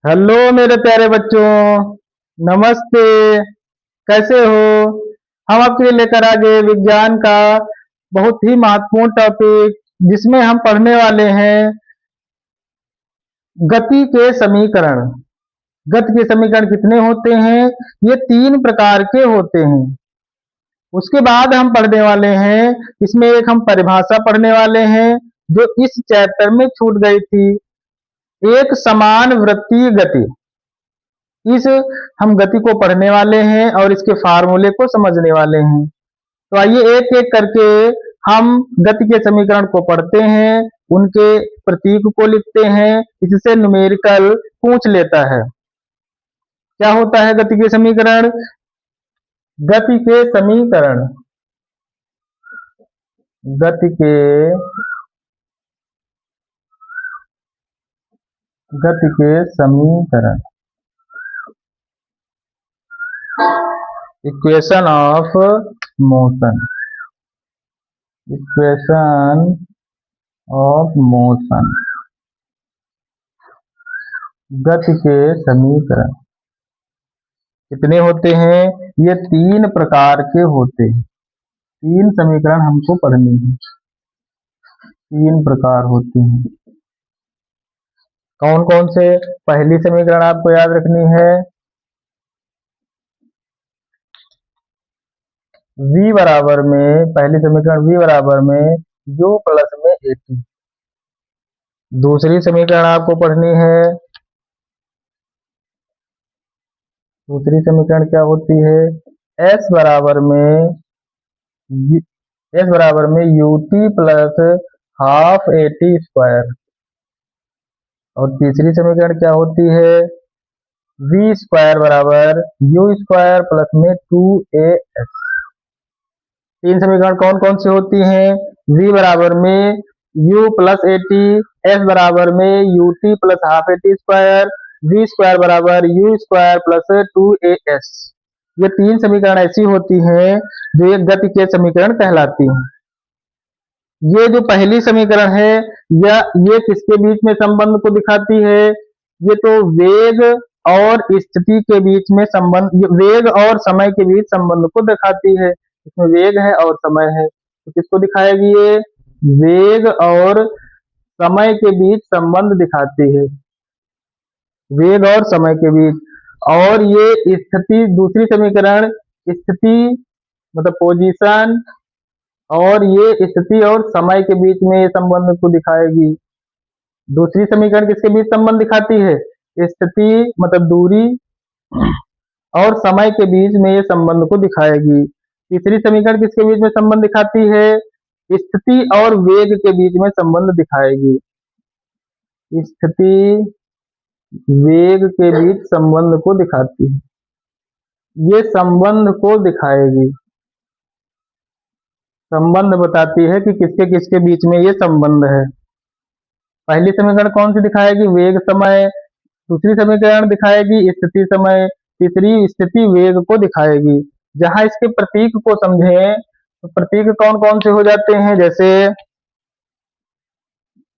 Hello मेरे प्यारे बच्चों। नमस्ते। कैसे हो? हम आपके लिए लेकर आ गए विज्ञान का बहुत ही महत्वपूर्ण टॉपिक, जिसमें हम पढ़ने वाले हैं गति के समीकरण। गति के समीकरण कितने होते हैं? ये 3 प्रकार के होते हैं। उसके बाद हम पढ़ने वाले हैं, इसमें एक हम परिभाषा पढ़ने वाले हैं जो इस चैप्टर में छूट गई थी। एक समान वृत्तीय गति, इस हम गति को पढ़ने वाले हैं और इसके फार्मूले को समझने वाले हैं। तो आइए एक एक करके हम गति के समीकरण को पढ़ते हैं, उनके प्रतीक को लिखते हैं। इससे न्यूमेरिकल पूछ लेता है क्या होता है गति के समीकरण। गति के समीकरण, गति के गति के समीकरण, equation of motion, equation of motion, गति के समीकरण कितने होते हैं? ये 3 प्रकार के होते हैं। 3 समीकरण हमको पढ़ने हैं। 3 प्रकार होते हैं। कौन कौन से? पहली समीकरण आपको याद रखनी है, v बराबर में, पहली समीकरण v बराबर में u प्लस में at। दूसरी समीकरण आपको पढ़नी है, दूसरी समीकरण क्या होती है? s बराबर में ut plus half at square. और तीसरी समीकरण क्या होती है? v स्क्वायर बराबर u स्क्वायर प्लस में 2as। 3 समीकरण कौन कौन सी होती हैं? v बराबर में u प्लस at, s बराबर में ut plus half at square, v square बराबर u स्क्वायर प्लस 2as। ये 3 समीकरण ऐसी होती हैं जो एक गति के समीकरण कहलाती हैं। ये जो पहली समीकरण है, ये किसके बीच में संबंध को दिखाती है? ये तो वेग और स्थिति के बीच में संबंध, वेग और समय के बीच संबंध को दिखाती है। इसमें वेग है और समय है, तो किसको दिखाएगी? ये वेग और समय के बीच संबंध दिखाती है, वेग और समय के बीच। और ये स्थिति, दूसरी समीकरण स्थिति मतलब पोजीशन, और ये स्थिति और समय के बीच में ये संबंध को दिखाएगी। दूसरी समीकरण किसके बीच संबंध दिखाती है? स्थिति मतलब दूरी और समय के बीच में ये संबंध को दिखाएगी। तीसरी समीकरण किसके बीच में संबंध दिखाती है? स्थिति और वेग के बीच में संबंध दिखाएगी। स्थिति वेग के बीच संबंध को दिखाती है, ये संबंध को दिखाएगी, संबंध बताती है कि किसके किसके बीच में ये संबंध है। पहली समीकरण कौन सी दिखाएगी? वेग समय। दूसरी समीकरण दिखाएगी स्थिति समय। तीसरी स्थिति वेग को दिखाएगी। जहां इसके प्रतीक को समझें तो प्रतीक कौन कौन से हो जाते हैं? जैसे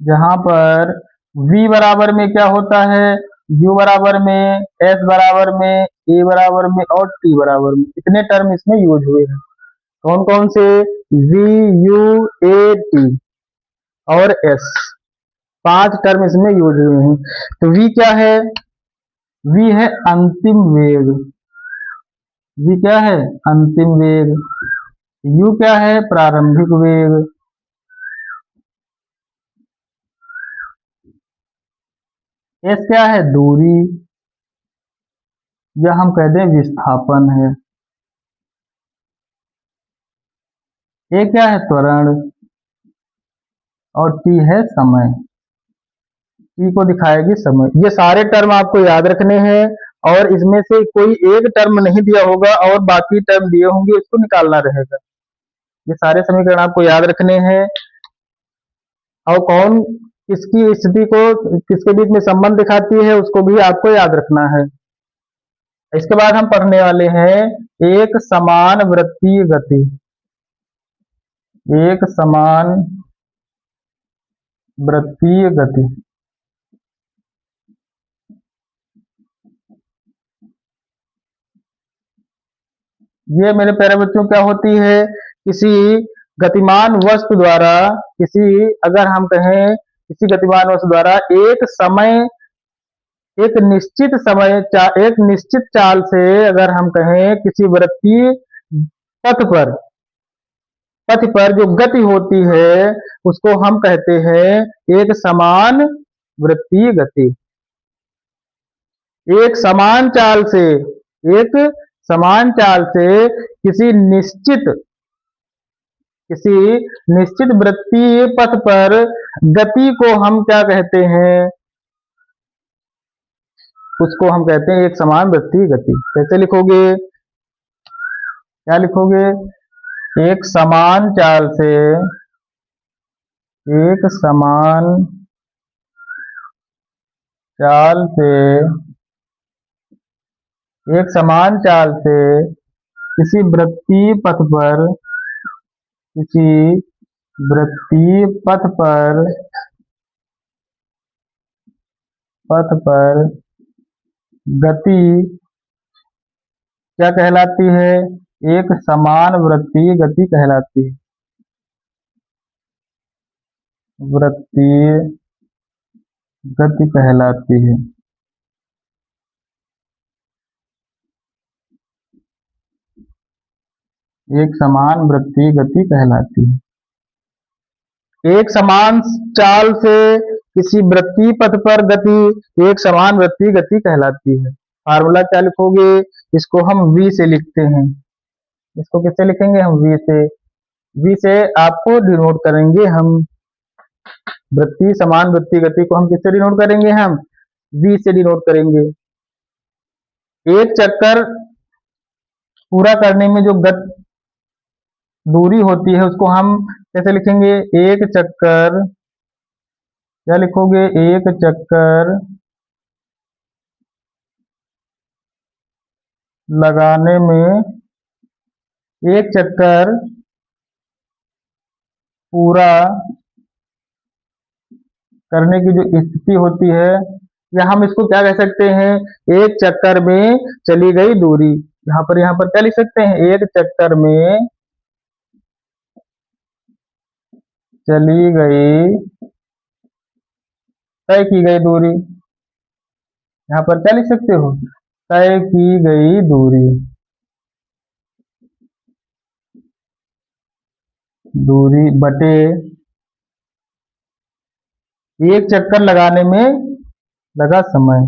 जहां पर v बराबर में क्या होता है? u बराबर में, s बराबर में, a बराबर में और t बराबर में। इतने टर्म इसमें यूज हुए हैं। कौन कौन से? v, u, a, t और s, 5 टर्म इसमें यूज हुए हैं। तो v क्या है? v है अंतिम वेग। v क्या है? अंतिम वेग। u क्या है? प्रारंभिक वेग। s क्या है? दूरी, या हम कहते हैं विस्थापन है। a क्या है? त्वरण। और t है समय। t को दिखाएगी समय। ये सारे टर्म आपको याद रखने हैं, और इसमें से कोई एक टर्म नहीं दिया होगा और बाकी टर्म दिए होंगे, इसको निकालना रहेगा। ये सारे समीकरण आपको याद रखने हैं। और कौन किसकी स्थिति को किसके बीच में संबंध दिखाती है, उसको भी आपको याद रखना है। इसके बाद हम पढ़ने वाले हैं एक समान वृत्तीय गति। एक समान वृत्तीय गति, ये मेरे प्यारे बच्चों क्या होती है, किसी गतिमान वस्तु द्वारा, अगर हम कहें किसी गतिमान वस्तु द्वारा एक निश्चित चाल से, अगर हम कहें किसी वृत्तीय पथ पर जो गति होती है उसको हम कहते हैं एक समान वृत्तीय गति। एक समान चाल से किसी निश्चित वृत्तीय पथ पर गति को हम क्या कहते हैं, उसको हम कहते हैं एक समान वृत्तीय गति। कैसे लिखोगे, क्या लिखोगे, एक समान चाल से किसी वृत्तीय पथ पर गति क्या कहलाती है, एक समान वृत्तीय गति कहलाती है। वृत्तीय गति कहलाती है। एक समान वृत्तीय गति कहलाती है। एक समान चाल से किसी वृत्तीय पथ पर गति एक समान वृत्तीय गति कहलाती है। फार्मूला क्या लिखोगे, इसको हम v से लिखते हैं। इसको किससे लिखेंगे हम, v से आपको डिनोट करेंगे हम। समान वृत्तीय गति को हम किससे डिनोट करेंगे, हम v से डिनोट करेंगे। एक चक्कर पूरा करने में जो दूरी होती है उसको हम कैसे लिखेंगे, एक चक्कर, क्या लिखोगे, एक चक्कर लगाने में, एक चक्कर पूरा करने की जो स्थिति होती है, या हम इसको क्या कह सकते हैं, एक चक्कर में चली गई दूरी। यहाँ पर क्या लिख सकते हैं, एक चक्कर में चली गई, तय की गई दूरी। यहाँ पर क्या लिख सकते हो, तय की गई दूरी बटे एक चक्कर लगाने में लगा समय।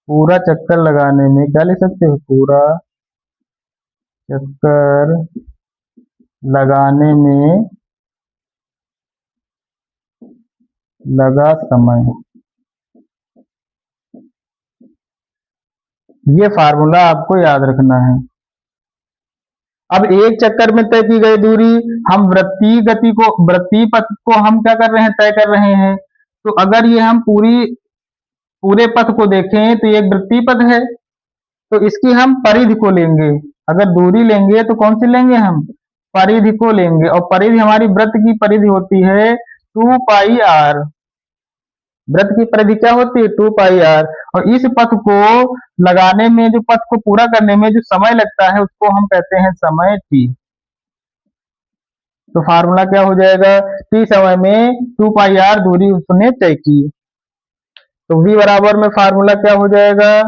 पूरा चक्कर लगाने में क्या लिख सकते हो, पूरा चक्कर लगाने में लगा समय। ये फार्मूला आपको याद रखना है। अब एक चक्कर में तय की गई दूरी, हम वृत्तीय पथ को हम क्या कर रहे हैं, तय कर रहे हैं। तो अगर ये हम पूरे पथ को देखें तो ये एक वृत्तीय पथ है, तो इसकी हम परिधि को लेंगे। अगर दूरी लेंगे तो कौन सी लेंगे, हम परिधि को लेंगे। और परिधि हमारी वृत्त की परिधि होती है 2 पाई r। वृत्त की परिधि क्या होती है, 2 पाई r। और इस पथ को लगाने में, जो पथ को पूरा करने में जो समय लगता है उसको हम कहते हैं समय t। तो फार्मूला क्या हो जाएगा, t समय में 2 पाई r दूरी उसने तय की। तो v बराबर में फार्मूला क्या हो जाएगा,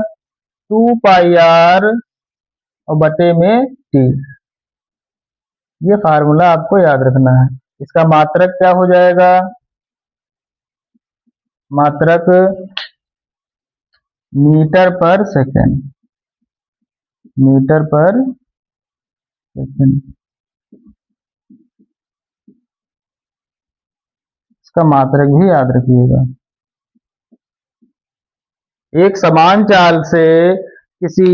2 पाई r और बटे में t। ये फार्मूला आपको याद रखना है। इसका मात्रक क्या हो जाएगा, मात्रक मीटर पर सेकंड। इसका मात्रक भी याद रखिएगा। एक समान चाल से किसी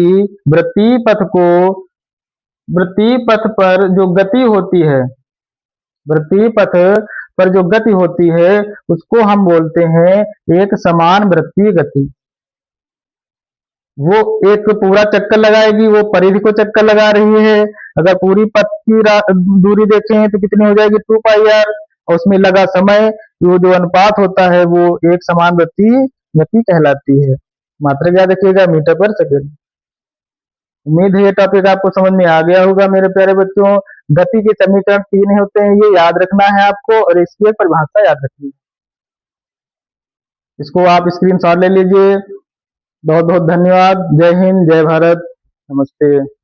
वृत्तीय पथ पर जो गति होती है, उसको हम बोलते हैं एक समान वृत्तीय गति। वो एक पूरा चक्कर लगाएगी, वो परिधि को चक्कर लगा रही है। अगर पूरी पथ की दूरी देखें तो कितनी हो जाएगी, 2 पाई r। और उसमें लगा समय, वो जो अनुपात होता है वो एक समान वृत्तीय गति कहलाती है। मात्रक याद रखिएगा, मीटर पर सेकंड। उम्मीद है ये टॉपिक आपको समझ में आ गया होगा मेरे प्यारे बच्चों। गति के समीकरण 3 होते हैं, ये याद रखना है आपको, और इसकी एक परिभाषा याद रखनी है। इसको आप स्क्रीनशॉट ले लीजिए। बहुत बहुत धन्यवाद। जय हिंद, जय भारत, नमस्ते।